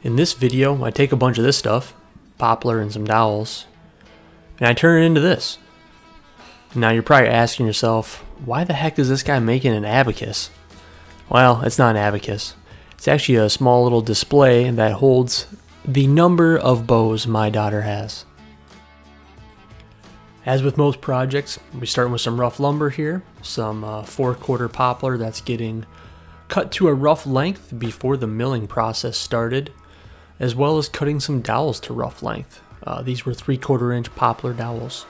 In this video, I take a bunch of this stuff, poplar and some dowels, and I turn it into this. Now you're probably asking yourself, why the heck is this guy making an abacus? Well, it's not an abacus. It's actually a small little display that holds the number of bows my daughter has. As with most projects, we start with some rough lumber here, some 4/4 poplar that's getting cut to a rough length before the milling process started, as well as cutting some dowels to rough length. These were 3/4 inch poplar dowels.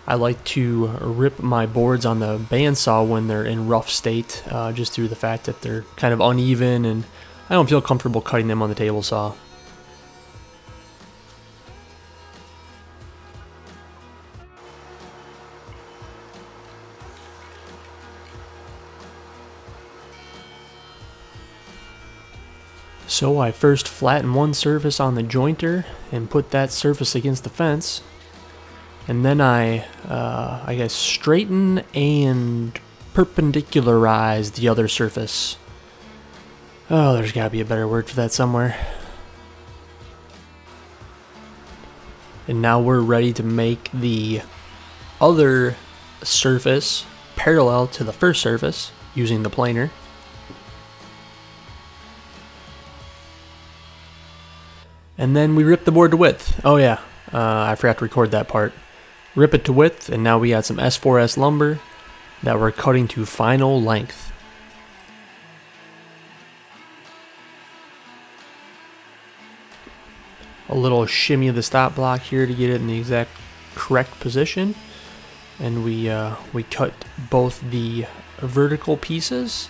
I like to rip my boards on the bandsaw when they're in rough state, just through the fact that they're kind of uneven and I don't feel comfortable cutting them on the table saw. So I first flatten one surface on the jointer and put that surface against the fence. And then I guess straighten and perpendicularize the other surface. Oh, there's gotta be a better word for that somewhere. And now we're ready to make the other surface parallel to the first surface using the planer. And then we rip the board to width. Oh yeah, I forgot to record that part. Rip it to width, and now we got some S4S lumber that we're cutting to final length. A little shimmy of the stop block here to get it in the exact correct position. And we cut both the vertical pieces,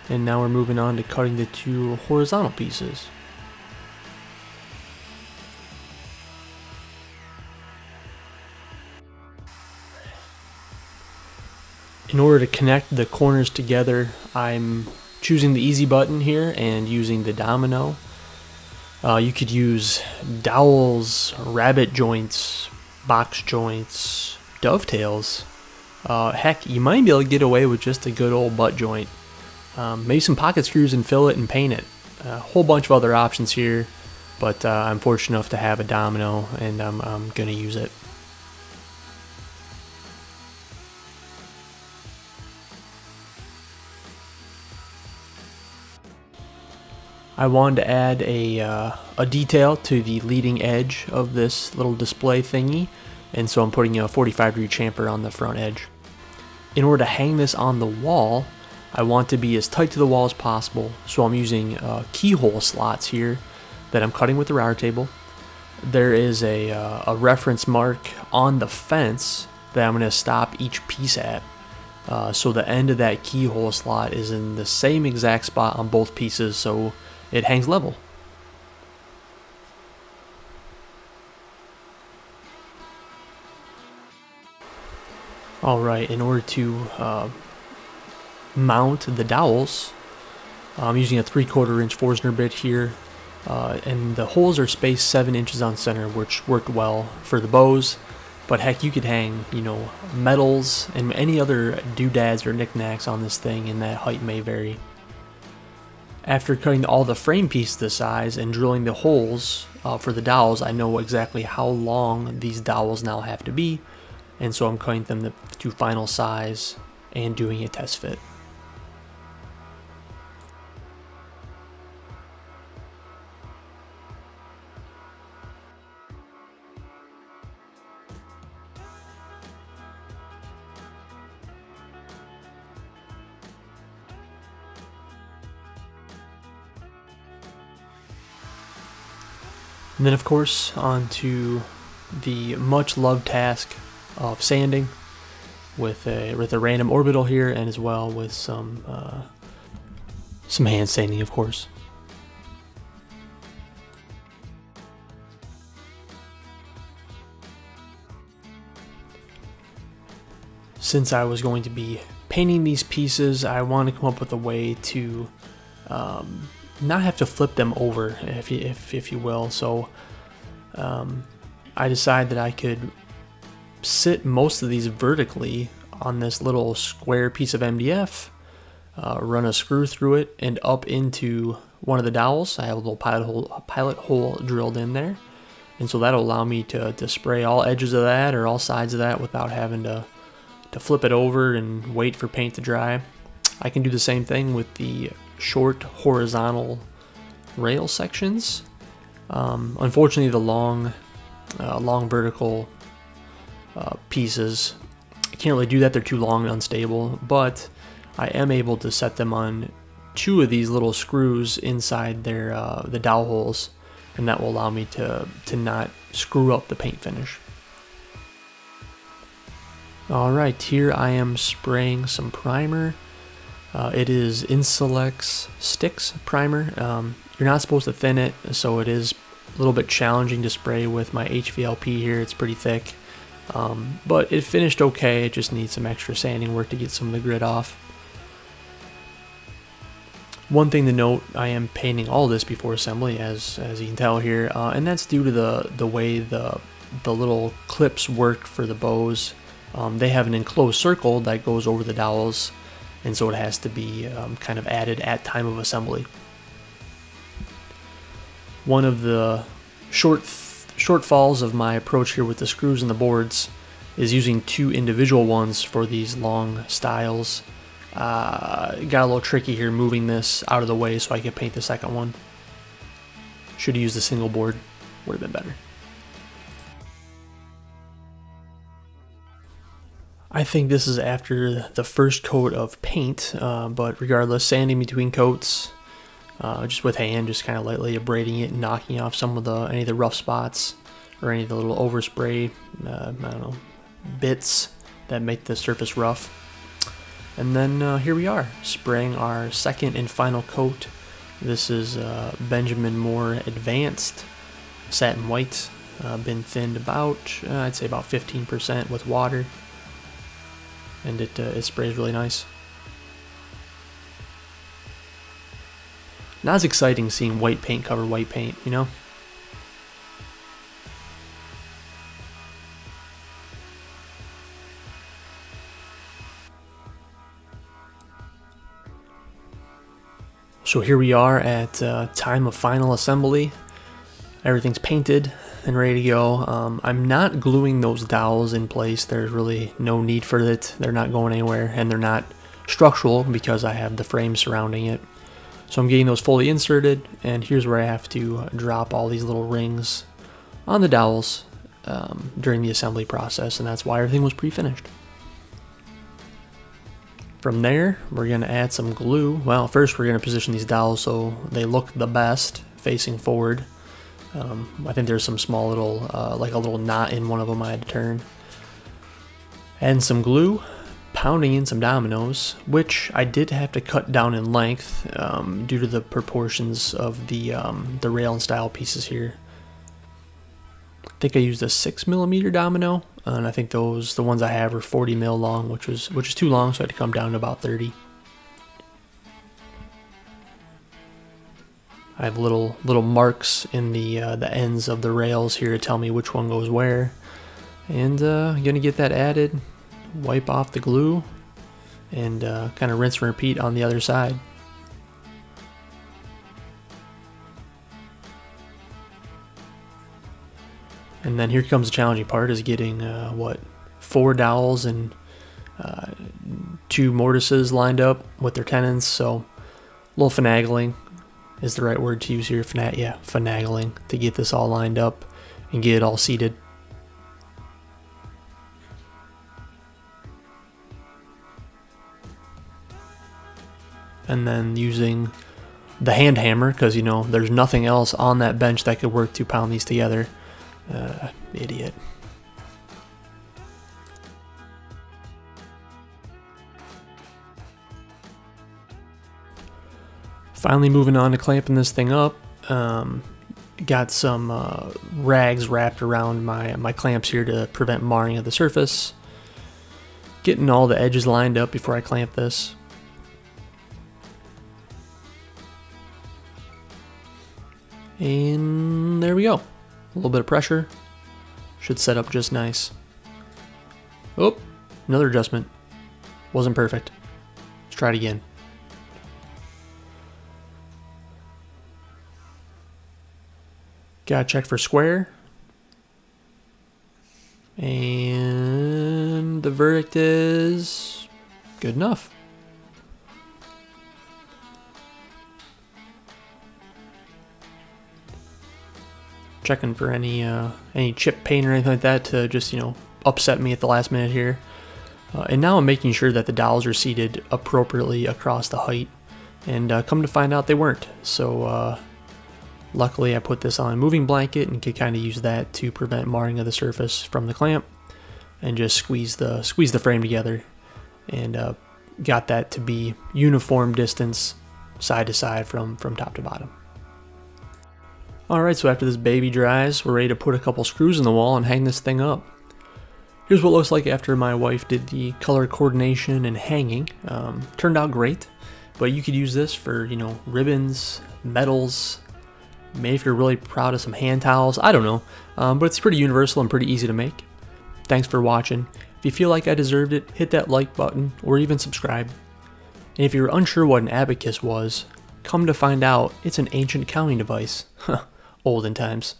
and now we're moving on to cutting the two horizontal pieces. In order to connect the corners together, I'm choosing the easy button here and using the domino. You could use dowels, rabbet joints, box joints, dovetails. Heck, you might be able to get away with just a good old butt joint. Maybe some pocket screws and fill it and paint it. A whole bunch of other options here, but I'm fortunate enough to have a domino and I'm going to use it. I wanted to add a detail to the leading edge of this little display thingy, and so I'm putting a 45-degree chamfer on the front edge. In order to hang this on the wall, I want to be as tight to the wall as possible, so I'm using keyhole slots here that I'm cutting with the router table. There is a reference mark on the fence that I'm going to stop each piece at. So the end of that keyhole slot is in the same exact spot on both pieces, so it hangs level. Alright, in order to mount the dowels, I'm using a 3/4 inch Forstner bit here, and the holes are spaced 7 inches on center, which worked well for the bows. But heck, you could hang, you know, medals and any other doodads or knickknacks on this thing, and that height may vary. After cutting all the frame pieces to size and drilling the holes for the dowels, I know exactly how long these dowels now have to be, and so I'm cutting them to final size and doing a test fit. And then of course onto the much loved task of sanding with a random orbital here, and as well with some hand sanding, of course. Since I was going to be painting these pieces, I wanted to come up with a way to not have to flip them over, if you will. So I decided that I could sit most of these vertically on this little square piece of MDF, run a screw through it and up into one of the dowels. I have a little pilot hole drilled in there, and so that'll allow me to spray all edges of that or all sides of that without having to flip it over and wait for paint to dry. I can do the same thing with the short horizontal rail sections. Unfortunately, the long vertical pieces, I can't really do that. They're too long and unstable, but I am able to set them on 2 of these little screws inside their the dowel holes, and that will allow me to not screw up the paint finish. Alright, here I am spraying some primer. It is Insulex Sticks primer. You're not supposed to thin it, so it is a little bit challenging to spray with my HVLP here. It's pretty thick, but it finished okay. It just needs some extra sanding work to get some of the grit off. One thing to note, I am painting all this before assembly, as you can tell here, and that's due to the way the little clips work for the bows. They have an enclosed circle that goes over the dowels, and so it has to be kind of added at time of assembly. One of the shortfalls of my approach here with the screws and the boards is using 2 individual ones for these long styles. Got a little tricky here moving this out of the way so I could paint the second one. Should have used a single board, would have been better. I think this is after the first coat of paint, but regardless, sanding between coats, just with hand, just kind of lightly abrading it and knocking off some of any of the rough spots or any of the little overspray, I don't know, bits that make the surface rough. And then here we are, spraying our second and final coat. This is Benjamin Moore Advanced Satin White, been thinned about, I'd say about 15% with water. And it sprays really nice. Not as exciting seeing white paint cover white paint, you know? So here we are at time of final assembly. Everything's painted and ready to go. I'm not gluing those dowels in place. There's really no need for it. They're not going anywhere, and they're not structural because I have the frame surrounding it. So I'm getting those fully inserted, and here's where I have to drop all these little rings on the dowels during the assembly process, and that's why everything was pre-finished. From there, we're going to add some glue. Well, first we're going to position these dowels so they look the best facing forward. I think there's some small little, like a little knot in one of them I had to turn. And some glue, pounding in some dominoes, which I did have to cut down in length due to the proportions of the rail and style pieces here. I think I used a 6mm domino, and I think the ones I have are 40mm long, which is too long, so I had to come down to about 30. I have little marks in the ends of the rails here to tell me which one goes where, and I'm gonna get that added, wipe off the glue, and kind of rinse and repeat on the other side. And then here comes the challenging part, is getting 4 dowels and 2 mortises lined up with their tenons. So a little finagling is the right word to use here. Finagling to get this all lined up and get it all seated. And then using the hand hammer, because you know there's nothing else on that bench that could work to pound these together. Idiot. Finally moving on to clamping this thing up. Got some rags wrapped around my clamps here to prevent marring of the surface. Getting all the edges lined up before I clamp this. And there we go. A little bit of pressure. Should set up just nice. Oh, another adjustment. Wasn't perfect. Let's try it again. Gotta check for square. And the verdict is good enough. Checking for any chip paint or anything like that to just, upset me at the last minute here. And now I'm making sure that the dowels are seated appropriately across the height. And come to find out they weren't. So luckily I put this on a moving blanket and could kind of use that to prevent marring of the surface from the clamp. And just squeeze the frame together. And got that to be uniform distance side to side from top to bottom. Alright, so after this baby dries, we're ready to put a couple screws in the wall and hang this thing up. Here's what it looks like after my wife did the color coordination and hanging. Turned out great, but you could use this for, ribbons, medals, maybe if you're really proud of some hand towels, I don't know. But it's pretty universal and pretty easy to make. Thanks for watching. If you feel like I deserved it, hit that like button or even subscribe. And if you're unsure what an abacus was, come to find out it's an ancient counting device. Olden times.